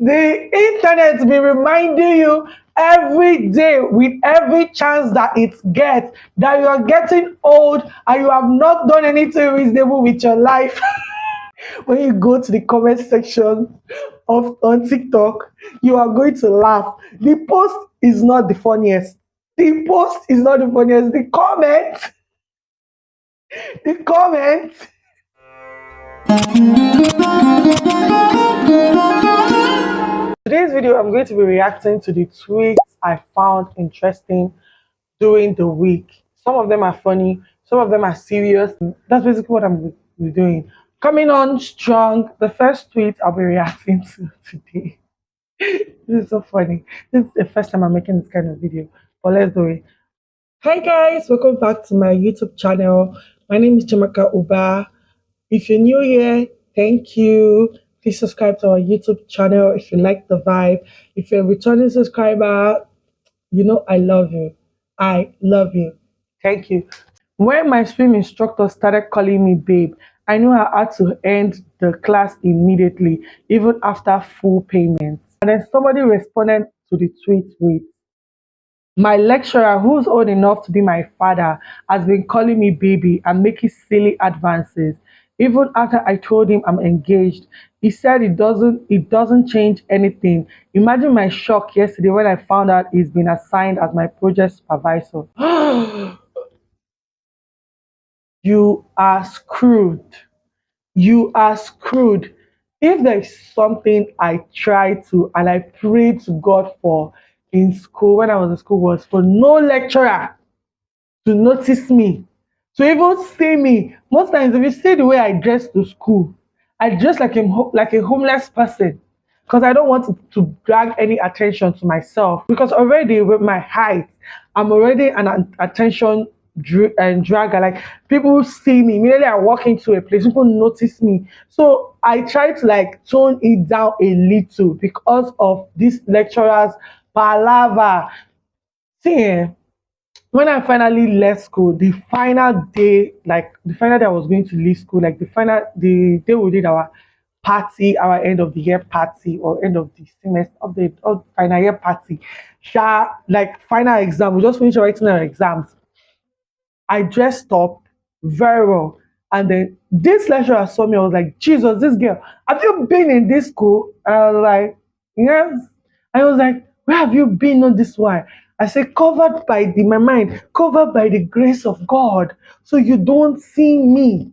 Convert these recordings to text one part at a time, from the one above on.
The internet be reminding you every day with every chance that it gets that you are getting old and you have not done anything reasonable with your life. When you go to the comment section of on TikTok, you are going to laugh. The post is not the funniest. The post is not the funniest. The comment. Today's video, I'm going to be reacting to the tweets I found interesting during the week. Some of them are funny, some of them are serious. That's basically what I'm doing. Coming on strong, the first tweet I'll be reacting to today. This is so funny. This is the first time I'm making this kind of video, but let's do it. Hi guys, welcome back to my YouTube channel. My name is Chiamaka Uba. If you're new here, thank you. Please subscribe to our YouTube channel if you like the vibe. If you're a returning subscriber, you know I love you. I love you. Thank you. When my swim instructor started calling me babe, I knew I had to end the class immediately, even after full payment. And then somebody responded to the tweet with, my lecturer, who's old enough to be my father, has been calling me baby and making silly advances. Even after I told him I'm engaged, he said it doesn't change anything. Imagine my shock yesterday when I found out he's been assigned as my project supervisor. You are screwed. You are screwed. If there is something I try to and I pray to God for in school when I was in school was for no lecturer to notice me, to even see me. Most times, if you see the way I dress to school, I dress like a homeless person because I don't want to drag any attention to myself. Because already with my height, I'm already an attention and dragger. Like people see me immediately. I walk into a place, people notice me. So I try to like tone it down a little because of this lecturer's palaver. See, when I finally left school, the final day I was going to leave school, like the day we did our party, our end of the year party or end of the semester of final year party, like final exam, we just finished writing our exams. I dressed up very well. And then this lecturer saw me. I was like, Jesus, this girl, have you been in this school? And I was like, yes. I was like, where have you been on this one? I said, covered by my mind, covered by the grace of God. So you don't see me.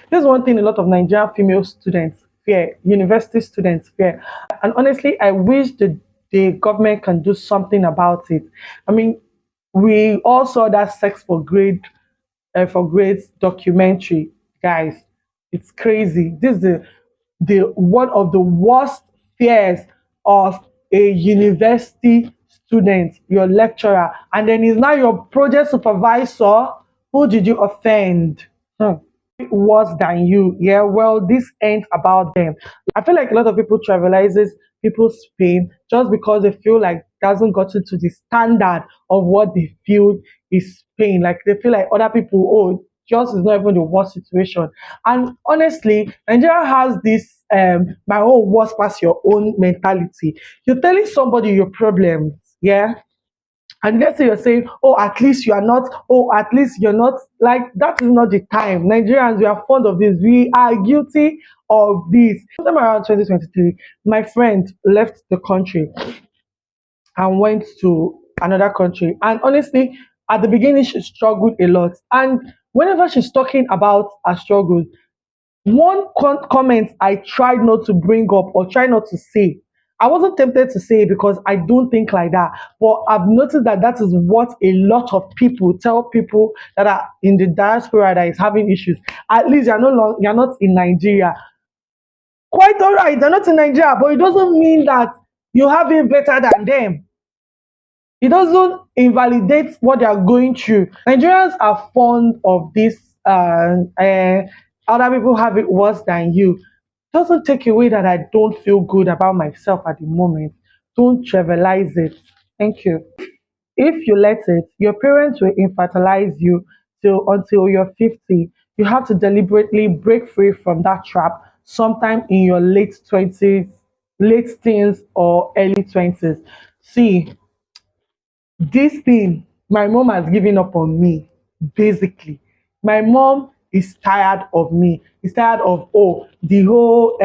There's one thing a lot of Nigerian female students fear, university students fear. And honestly, I wish the government can do something about it. I mean, we all saw that sex for grades documentary, guys. It's crazy. This is the one of the worst fears of a university student, your lecturer, and then he's now your project supervisor. Who did you offend? Hmm. Worse than you. Yeah, well, this ain't about them. I feel like a lot of people trivializes people's pain just because they feel like it hasn't gotten to the standard of what they feel is pain. Like they feel like other people, oh, yours is not even the worst situation. And honestly, Nigeria has this my own worst past your own mentality. You're telling somebody your problems, yeah, and let's say you're saying, oh, at least you are not, oh, at least you're not, like that is not the time. Nigerians, we are fond of this. We are guilty of this. Sometime around 2023, my friend left the country and went to another country. And honestly, at the beginning, she struggled a lot. And whenever she's talking about her struggles, one comment I tried not to bring up or try not to say. I wasn't tempted to say it because I don't think like that. But I've noticed that that is what a lot of people tell people that are in the diaspora that is having issues. At least you're not in Nigeria. Quite all right, they're not in Nigeria, but it doesn't mean that you have it better than them. It doesn't invalidate what they are going through. Nigerians are fond of this. Other people have it worse than you. Doesn't take away that I don't feel good about myself at the moment. Don't trivialize it. Thank you. If you let it, your parents will infertilize you till until you're 50. You have to deliberately break free from that trap sometime in your late 20s late teens or early 20s. See, this thing, my mom has given up on me, basically. My mom is tired of me. Is tired of, oh, the whole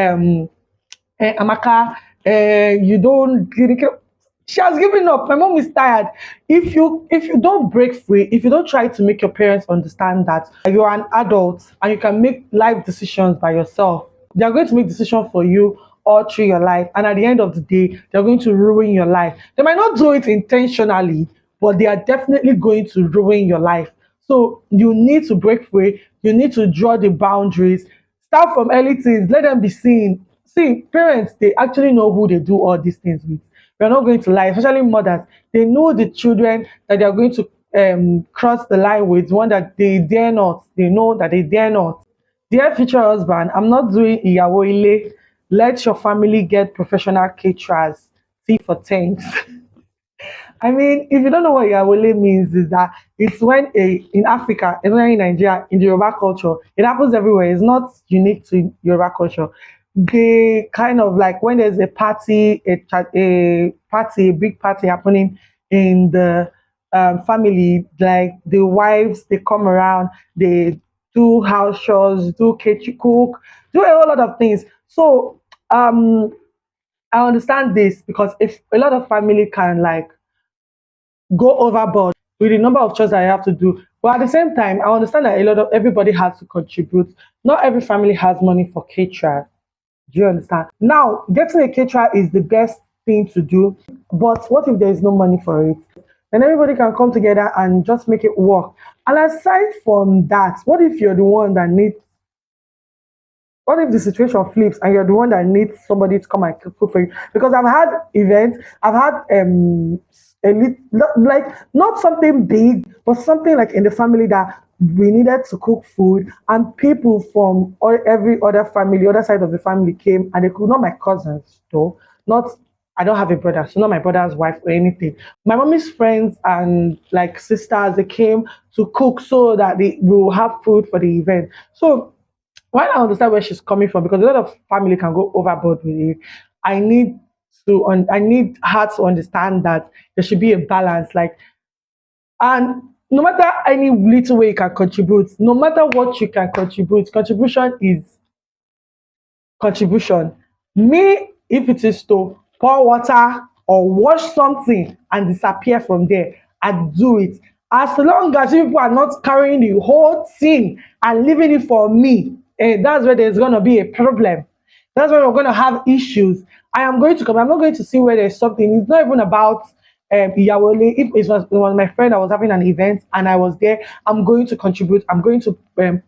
Amaka, you don't really care. She has given up. My mom is tired. If you don't break free, if you don't try to make your parents understand that you are an adult and you can make life decisions by yourself, they are going to make decisions for you all through your life. And at the end of the day, they're going to ruin your life. They might not do it intentionally, but they are definitely going to ruin your life. So you need to break free. You need to draw the boundaries. Start from early things. Let them be seen. See, parents, they actually know who they do all these things with. We're not going to lie, especially mothers. They know the children that they are going to cross the line with, one that they dare not. They know that they dare not. Dear future husband, I'm not doing Iyawo Ile. Let your family get professional caterers. See for thanks. I mean, if you don't know what Yawole means, is that it's when in Africa, even in Nigeria, in the Yoruba culture, it happens everywhere. It's not unique to Yoruba culture. They kind of like when there's a party, a big party happening in the family, like the wives, they come around, they do house chores, do kitchen cook, do a whole lot of things. So I understand this because if a lot of family can like go overboard with the number of chores that I have to do. But at the same time, I understand that a lot of everybody has to contribute. Not every family has money for caterer. Do you understand? Now, getting a caterer is the best thing to do. But what if there is no money for it? Then everybody can come together and just make it work. And aside from that, what if you're the one that needs what if the situation flips and you're the one that needs somebody to come and cook for you? Because I've had events, I've had like not something big, but something like in the family that we needed to cook food, and people from every other family, other side of the family came, and they could not my cousins though, not. I don't have a brother, so not my brother's wife or anything. My mommy's friends and like sisters, they came to cook so that they will have food for the event. So while I understand where she's coming from, because a lot of family can go overboard with it, I need I need her to understand that there should be a balance. Like, and no matter any little way you can contribute, no matter what you can contribute, contribution is contribution. Me, if it is to pour water or wash something and disappear from there, I do it. As long as people are not carrying the whole thing and leaving it for me, that's where there's gonna be a problem. That's where we're gonna have issues. I am going to come. I'm not going to see where there's something. It's not even about Iyawole. If it was my friend that was having an event and I was there, I'm going to contribute. I'm going to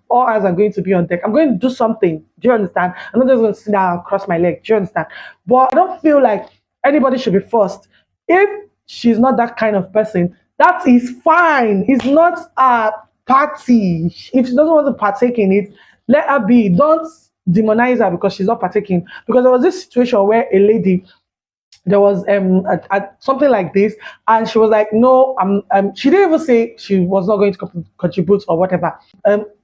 all eyes are going to be on deck. I'm going to do something. Do you understand? I'm not just going to sit down and cross my leg. Do you understand? But I don't feel like anybody should be forced. If she's not that kind of person, that is fine. It's not a party. If she doesn't want to partake in it, let her be. Don't demonize her because she's not partaking. Because there was this situation where a lady there was something like this, and she was like no, she didn't even say she was not going to contribute or whatever.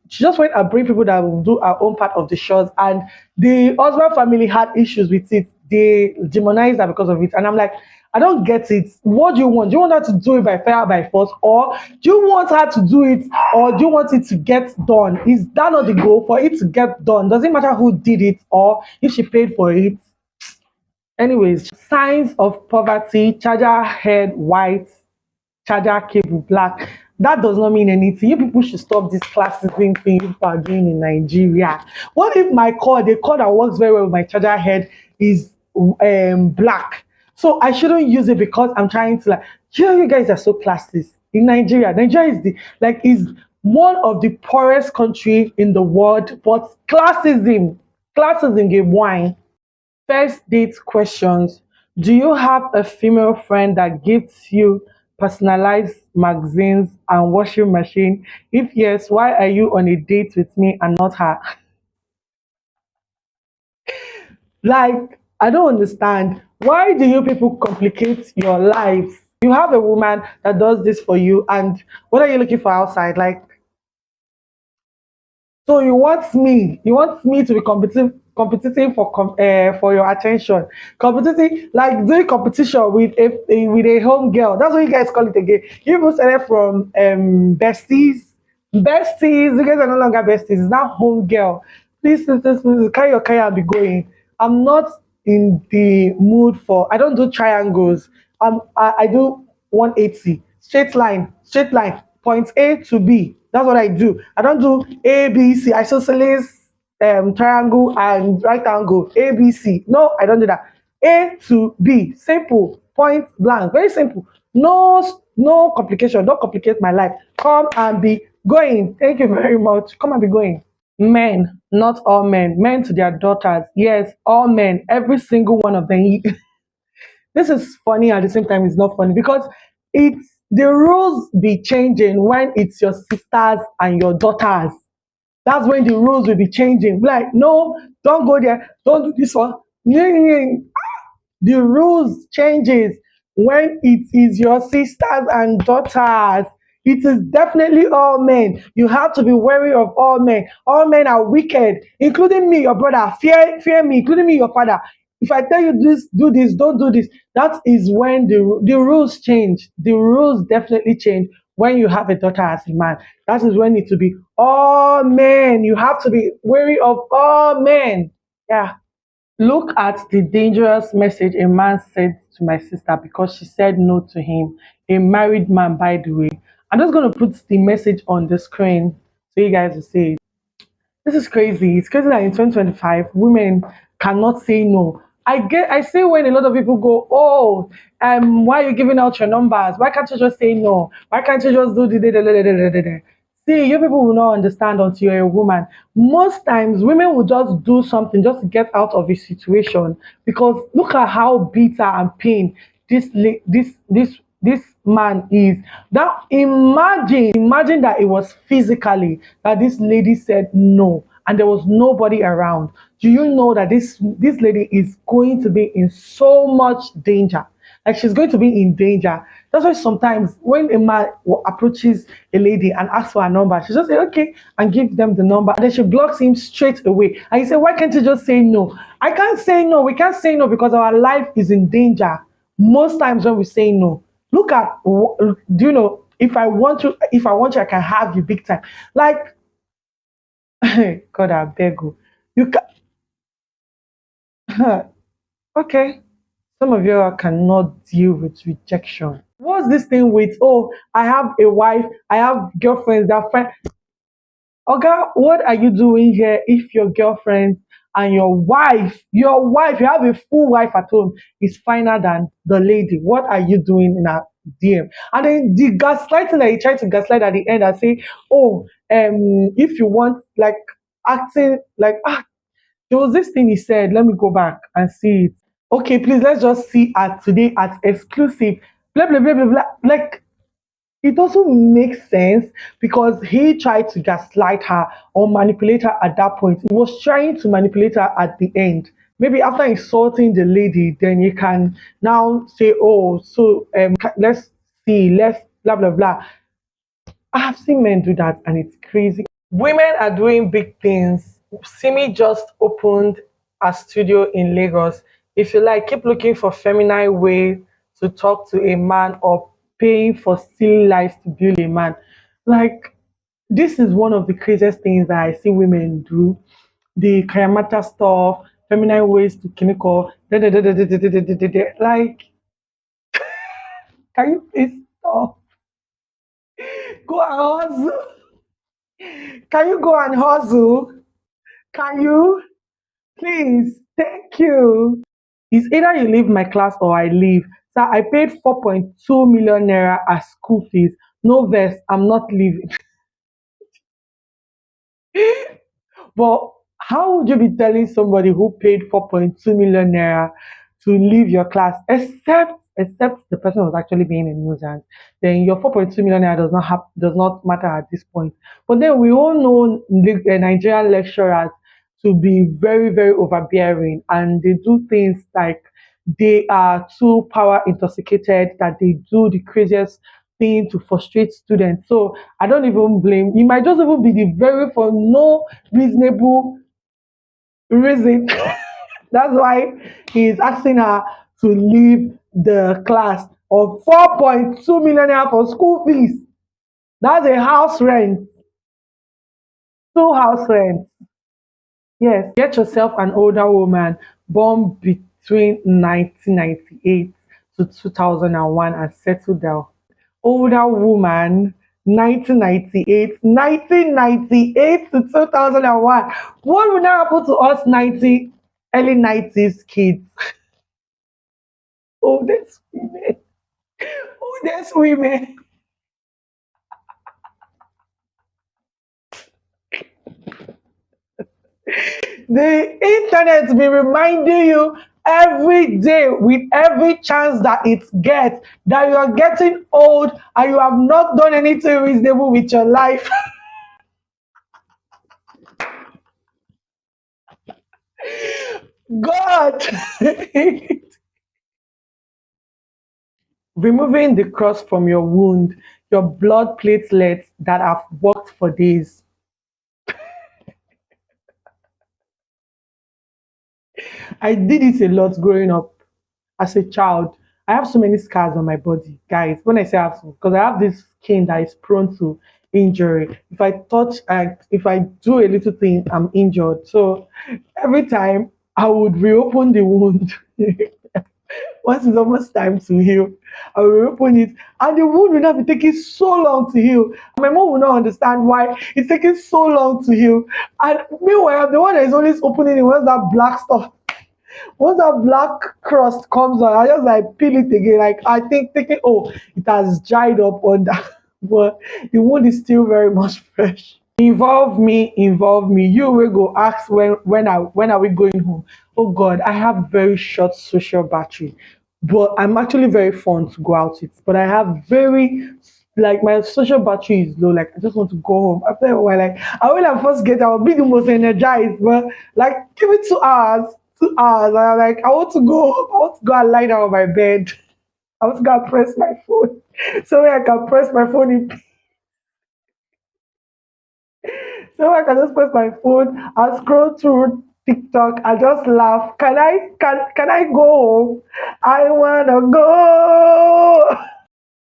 She just went and bring people that will do our own part of the shows, and the husband family had issues with it. They demonized her because of it, and I'm like, I don't get it. What do you want? Do you want her to do it by fire by force, or do you want her to do it, or do you want it to get done? Is that not the goal, for it to get done? Doesn't matter who did it or if she paid for it. Anyways, signs of poverty, charger head white, charger cable black. That does not mean anything. You people should stop this classism thing you people are doing in Nigeria. What if my cord, the cord that works very well with my charger head, is black? So I shouldn't use it because I'm trying to like, you guys are so classist. In Nigeria, Nigeria is the like is one of the poorest country in the world, but classism gave wine. First date questions. Do you have a female friend that gives you personalized magazines and washing machine? If yes, why are you on a date with me and not her? Like, I don't understand. Why do you people complicate your lives? You have a woman that does this for you, and what are you looking for outside? Like, so you want me to be competitive? for your attention, competing like doing competition with a home girl. That's what you guys call it again. You people started from besties. You guys are no longer besties. It's now home girl. Please, carry your car and be going. I'm not in the mood for. I don't do triangles. I do 180 straight line, point A to B. That's what I do. I don't do A B C isosceles, triangle and right angle. A B C. No, I don't do that. A to B. Simple. Point blank. Very simple. No complication. Don't complicate my life. Come and be going. Thank you very much. Come and be going. Men, not all men. Men to their daughters. Yes, all men. Every single one of them. This is funny at the same time it's not funny because it's the rules be changing when it's your sisters and your daughters. That's when the rules will be changing. Like, no, don't go there, don't do this one. Yeah, yeah, yeah. The rules changes when it is your sisters and daughters. It is definitely all men. You have to be wary of all men. All men are wicked, including me, your brother. Fear me, including me, your father. If I tell you this, do this, don't do this. That is when the rules change. The rules definitely change when you have a daughter as a man. That is when it to be all men. You have to be wary of all men. Yeah. Look at the dangerous message a man sent to my sister because she said no to him. A married man, by the way. I'm just going to put the message on the screen so you guys will see it. This is crazy. It's crazy that in 2025, women cannot say no. I say when a lot of people go, oh, why are you giving out your numbers? Why can't you just say no? Why can't you just do the. See, you people will not understand until you're a woman. Most times, women will just do something just to get out of a situation because look at how bitter and pain this man is. Now imagine that it was physically that this lady said no and there was nobody around. Do you know that this lady is going to be in so much danger? Like she's going to be in danger. That's why sometimes when a man approaches a lady and asks for a number, she just say okay and give them the number, and then she blocks him straight away. And you say, why can't you just say no? I can't say no. We can't say no because our life is in danger. Most times when we say no, look at do you know if I want you, I can have you big time. Like God, I beg you. You can okay. Some of you cannot deal with rejection. What's this thing with, oh, I have a wife, I have girlfriends that friend. Okay, what are you doing here if your girlfriend and your wife, you have a full wife at home, is finer than the lady? What are you doing in a DM? And then the gaslighting that you try to gaslight at the end and say, oh, if you want like acting like there was this thing he said, let me go back and see it. Okay, please let's just see at today at exclusive. Blah blah blah blah blah. Like it also makes sense because he tried to gaslight her or manipulate her at that point. He was trying to manipulate her at the end. Maybe after insulting the lady, then you can now say, "Oh, so let's see, let's blah blah blah." I have seen men do that, and it's crazy. Women are doing big things. Simi just opened a studio in Lagos. If you like, keep looking for feminine way to talk to a man or paying for silly lies to build a man. Like this is one of the craziest things that I see women do. The Chiamaka stuff, feminine ways to chemical. Like, can you please stop? Go and hustle. Can you go and hustle? Can you? Please, thank you. It's either you leave my class or I leave. So I paid 4.2 million naira as school fees. No verse, I'm not leaving. But how would you be telling somebody who paid 4.2 million naira to leave your class, except the person was actually being a nuisance? Then your 4.2 million naira does not matter at this point. But then we all know the Nigerian lecturers to be very very overbearing, and they do things like they are too power intoxicated that they do the craziest thing to frustrate students. So I don't even blame. It might just even be the very for no reasonable reason. That's why he is asking her to leave the class of 4.2 million naira for school fees. That's a house rent, two house rent. Yes, get yourself an older woman born between 1998 to 2001 and settle down. Older woman, 1998 to 2001. What would now happen to us early 90s kids? Oldest women, oldest women. The internet be reminding you every day with every chance that it gets that you are getting old and you have not done anything reasonable with your life. God. Removing the cross from your wound, your blood platelets that have worked for days. I did it a lot growing up as a child. I have so many scars on my body, guys. When I say I have, because I have this skin that is prone to injury. If I do a little thing, I'm injured. So every time I would reopen the wound. Once it's almost time to heal, I will reopen it, and the wound will not be taking so long to heal. My mom will not understand why it's taking so long to heal. And meanwhile, I'm the one that is always opening it once that black stuff, once that black crust comes on, I just like peel it again. Like I think thinking, oh, it has dried up under, but the wound is still very much fresh. Involve me. You will go ask when are we going home? Oh God, I have very short social battery, but I'm actually very fun to go out with. But I have very like my social battery is low. Like I just want to go home. After a while, like I when I first get, I'll be the most energized. But like give me 2 hours, 2 hours. I'm like I want to go. I want to go and lie down on my bed. I want to go and press my phone so I can press my phone in. So I can just press my phone and scroll through TikTok and just laugh. Can I go home? I wanna go.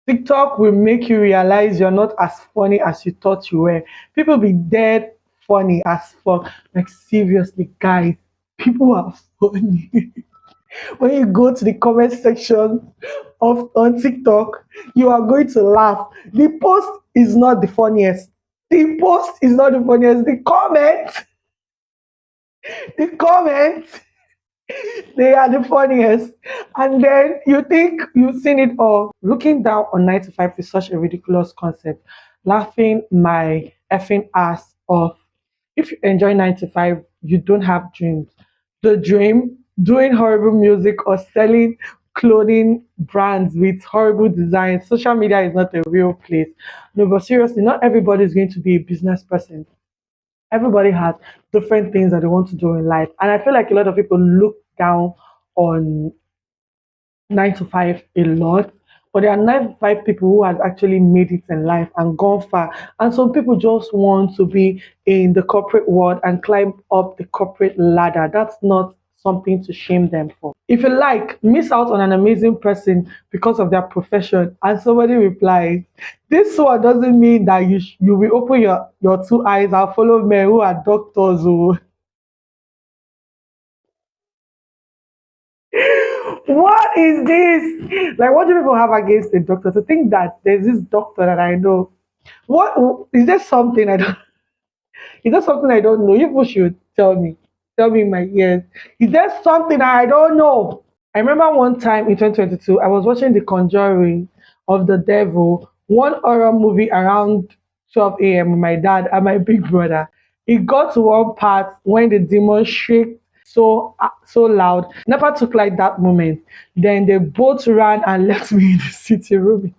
TikTok will make you realize you're not as funny as you thought you were. People be dead funny as fuck. Like seriously, guys, people are funny. When you go to the comment section of on TikTok, you are going to laugh. The post is not the funniest. The post is not the funniest. The comments, they are the funniest. And then you think you've seen it all. Looking down on 9 to 5 is such a ridiculous concept. Laughing my effing ass off. If you enjoy 9 to 5, you don't have dreams. The dream, doing horrible music or selling clothing brands with horrible designs. Social media is not a real place. No, but seriously, not everybody is going to be a business person. Everybody has different things that they want to do in life. And I feel like a lot of people look down on 9 to 5 a lot. But there are 9 to 5 people who have actually made it in life and gone far. And some people just want to be in the corporate world and climb up the corporate ladder. That's not something to shame them for. If you like, miss out on an amazing person because of their profession, and somebody replies, this one doesn't mean that you will open your 2 eyes and follow men who are doctors. Oh. What is this? Like, what do people have against a doctor? To think that there's this doctor that I know. What is there something I don't? Is there something I don't know? You people should tell me. Tell me in my ears. Is there something I don't know? I remember one time in 2022, I was watching The Conjuring of the Devil, one horror movie around 12 a.m. with my dad and my big brother. It got to one part when the demon shrieked so loud. Never took like that moment. Then they both ran and left me in the sitting room.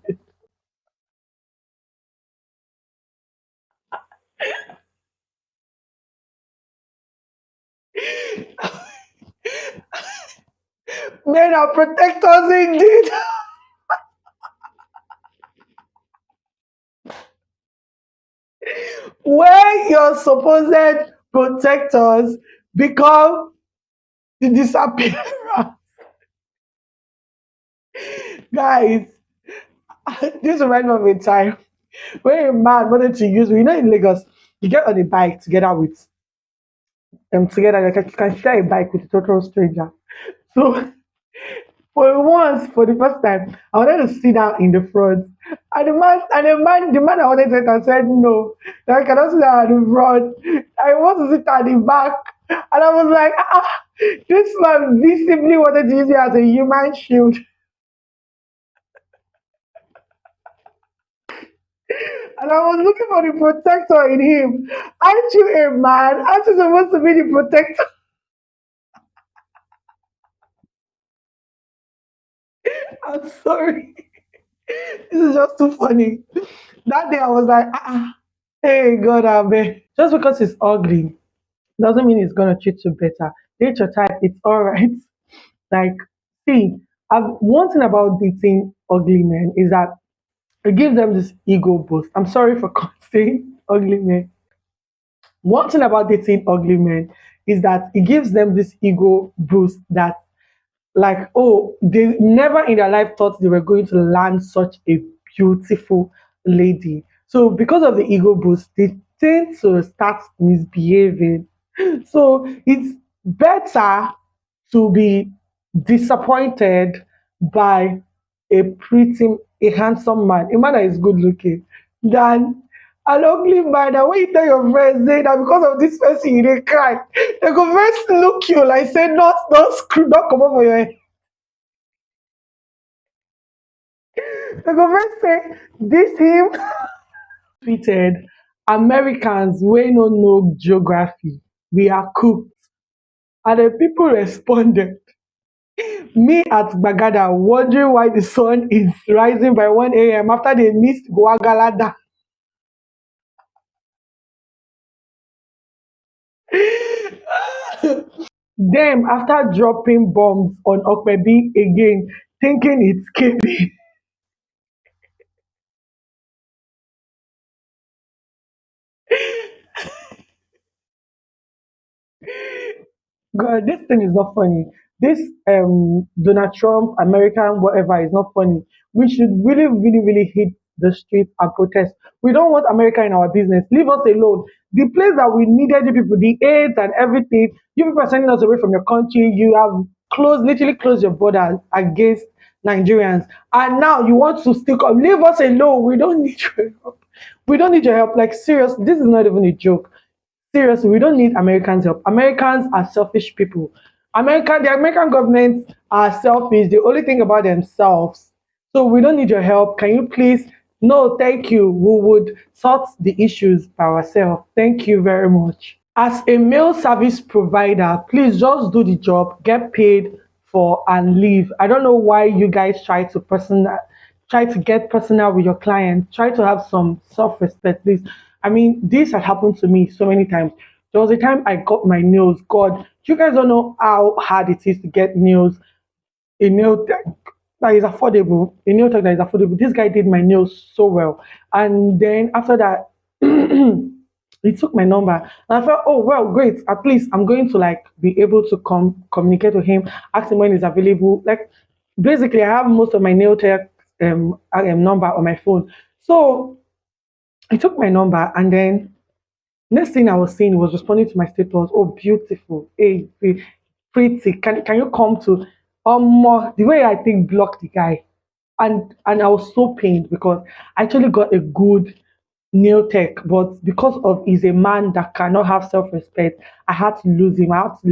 Men are protectors indeed. Where your supposed protectors become the disappearance. Guys, this reminds me of a time when a man wanted to use, in Lagos, you get on a bike together with together, like you can share a bike with a total stranger. So for the first time, I wanted to sit down in the front. The man I wanted to take said no, that I cannot sit down at the front. I want to sit at the back. And I was like, this man visibly wanted to use me as a human shield. And I was looking for the protector in him. Aren't you a man? Aren't you supposed to be the protector? I'm sorry. This is just too funny. That day I was like, hey God, I beg. Just because it's ugly doesn't mean it's gonna treat you better. Date your type, it's alright. Like, see, one thing about dating ugly men is that it gives them this ego boost. I'm sorry for saying ugly men. One thing about dating ugly men is that it gives them this ego boost that, like, oh, they never in their life thought they were going to land such a beautiful lady. So because of the ego boost, they tend to start misbehaving. So it's better to be disappointed by a pretty, a handsome man, a man that is good looking, than an ugly man that when you tell your friends say that because of this person you dey cry, they go first look you like say not screw, not come over your head. They go first say this him. Tweeted, Americans wey no know geography, we are cooked. And the people responded, me at Bagada wondering why the sun is rising by 1 a.m. after they missed Guagalada. Them after dropping bombs on Okpebi again, thinking it's KB. God, this thing is not funny. This Donald Trump, American, whatever is not funny. We should really, really, really hit the streets and protest. We don't want America in our business. Leave us alone. The place that we needed you people, the aids and everything, you people are sending us away from your country. You have literally closed your borders against Nigerians. And now you want to still come. Leave us alone. We don't need your help. We don't need your help. Like, serious, this is not even a joke. Seriously, we don't need Americans' help. Americans are selfish people. The American government are selfish. They only think about themselves. So we don't need your help. Can you please? No, thank you. We would sort the issues by ourselves. Thank you very much. As a mail service provider, please just do the job, get paid for and leave. I don't know why you guys try to get personal with your client. Try to have some self-respect, please. I mean, this had happened to me so many times. There was a time I got my nails. God, you guys don't know how hard it is to get nails, a nail tech that is affordable, a nail tech that is affordable. This guy did my nails so well. And then after that, he took my number. And I felt, oh well, great. At least I'm going to like be able to communicate with him, ask him when he's available. Like basically I have most of my nail tech number on my phone. So he took my number and then next thing I was seeing, he was responding to my status. Oh, beautiful. Hey, pretty. Can you come to the way I think blocked the guy. And I was so pained because I actually got a good nail tech, but because of he's a man that cannot have self-respect, I had to lose him. I had to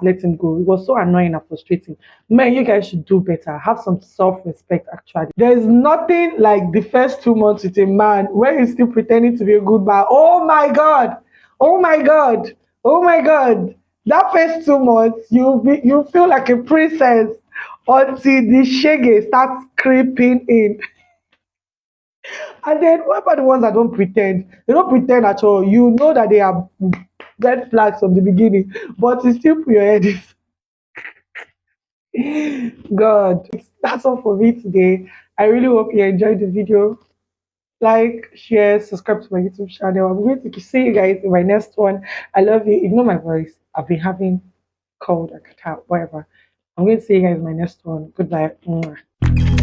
let him go. It was so annoying and frustrating. Man, you guys should do better. Have some self-respect actually. There's nothing like the first 2 months with a man where he's still pretending to be a good man. Oh my god! Oh my god! Oh my god! That first 2 months, you feel like a princess until the shege starts creeping in. And then what about the ones that don't pretend? They don't pretend at all. You know that they are red flags from the beginning, but you still put your head in. God, that's all for me today. I really hope you enjoyed the video. like, share, subscribe to my YouTube channel. I'm going to see you guys in my next one. I love you. Ignore my voice. I've been having cold or catarrh, whatever. I'm going to see you guys in my next one. Goodbye. Mwah.